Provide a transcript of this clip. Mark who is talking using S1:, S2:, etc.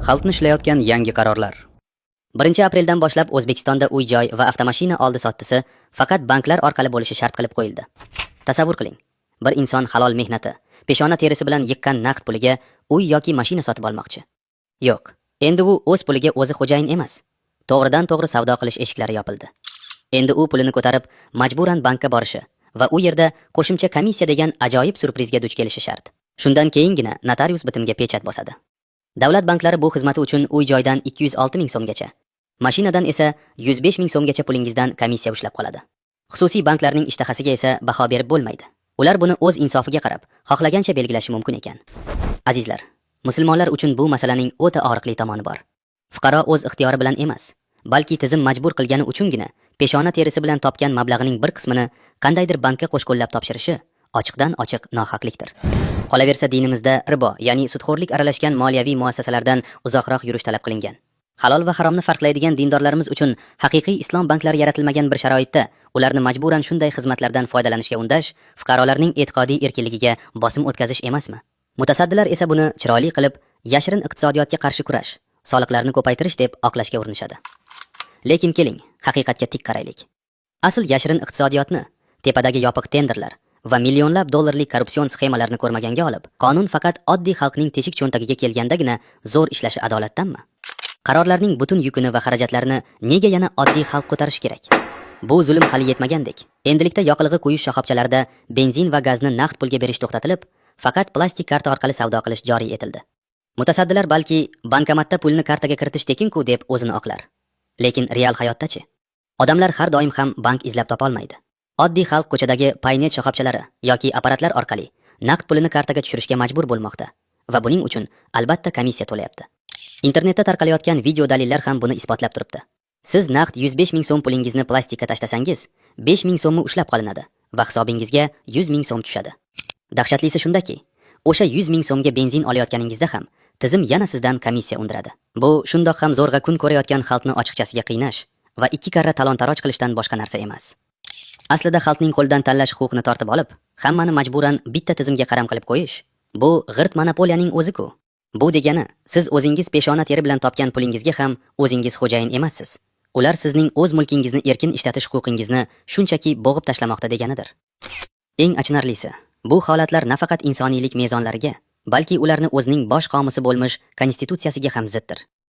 S1: Xalqni ishlayotgan yangi qarorlar. 1-apreldan boshlab O'zbekistonda uy-joy va avtomashina oldi-sottisi faqat banklar orqali bo'lishi shart qilib qo'yildi. Tasavvur qiling. Bir inson halol mehnati, peshona terisi bilan yiqqan naqd puliga uy yoki mashina sotib olmoqchi. Yo'q. Endi u o'z puliga o'zi xo'jayin emas. To'g'ridan-to'g'ri savdo qilish eshiklari yopildi. Endi u pulini ko'tarib majburan bankka borishi va u yerda qo'shimcha komissiya degan ajoyib surprizga duch kelishi shart. Shundan keyingina notarius bitimga pechat bosadi. Davlat banklari bu xizmati uchun uy-joydan 206 ming so'mgacha, mashinadan esa 105 ming so'mgacha pulingizdan komissiya ushlab qoladi. Xususiy banklarning ishtahasiga esa baho berib bo'lmaydi. Ular buni o'z insofiga qarab, xohlagancha belgilashi mumkin ekan. Azizlar, musulmonlar uchun bu masalaning o'ta og'riqli tomoni bor. Fuqaro o'z ixtiyori bilan emas, balki tizim majbur qilgani uchungina peshona terisi bilan topgan mablag'ining bir qismini qandaydir bankka qo'shqo'llab topshirishi ochiqdan ochiq nohaqlikdir. Qolaversa dinimizda ribo, ya'ni sudxo'rlik aralashgan moliyaviy muassasalardan uzoqroq yurish talab qilingan. Halol va haromni farqlaydigan dindorlarimiz uchun haqiqiy islom banklari yaratilmagan bir sharoitda ularni majburan shunday xizmatlardan foydalanishga undash fuqarolarning e'tiqodiy erkinligiga bosim o'tkazish emasmi? Mutasaddilar esa buni chiroyli qilib, yashirin iqtisodiyotga qarshi kurash, soliqlarni ko'paytirish deb oqlashga urinishadi. Lekin keling, haqiqatga tik qaraylik. Asl yashirin iqtisodiyotni tepadagi yopiq tenderlar va millionlab dollarlik korrupsion sxemalarni ko'rmaganga olib, qonun faqat oddiy xalqning teshik cho'ntagiga kelgandagina zo'r ishlashi adolatdanmi? Qarorlarning butun yukini va xarajatlarini nega yana oddiy xalq ko'tarishi kerak? Bu zulm hali yetmagandek. Endilikda yoqilg'i quyish shoxobchalarida benzin va gazni naqd pulga berish to'xtatilib, faqat plastik karta orqali savdo qilish joriy etildi. Mutasaddilar balki bankomatda pulni kartaga kiritish tekin-ku deb o'zini oqlar. Lekin real hayotda-chi? Odamlar har doim ham bank izlab topa olmaydi. Oddiy xalq ko'chadagi paynet shoxobchalari yoki apparatlar orqali naqd pulini kartaga tushirishga majbur bo'lmoqda va buning uchun albatta komissiya to'layapti. Internetda tarqalayotgan video dalillar ham buni isbotlab turibdi. Siz naqd 105 ming so'm pulingizni plastikka tashlasangiz, 5 ming so'mmi ushlab qolinadi va hisobingizga 100 ming so'm tushadi. Dahshatlisi shundaki, o'sha 100 ming so'mga benzin olayotganingizda ham tizim yana sizdan komissiya undiradi. Bu shundoq ham zo'rg'a kun ko'rayotgan xalqni ochiqchasiga qiynash va ikki karra talon-taroj qilishdan boshqa narsa emas. Aslida xalqning qo'ldan tanlash huquqini tortib olib, hammani majburan bitta tizimga qaram qilib qo'yish, bu g'irt monopoliyaning o'zi-ku. Bu degani, siz o'zingiz peshona teri bilan topgan pulingizga ham o'zingiz xo'jayin emassiz. Ular sizning o'z mulkingizni erkin ishlatish huquqingizni shunchaki bo'g'ib tashlamoqda deganidir. Eng achinarlisi, bu holatlar nafaqat insoniylik mezonlariga, balki ularni o'zining bosh qomusi bo'lmish konstitutsiyasiga ham ziddir.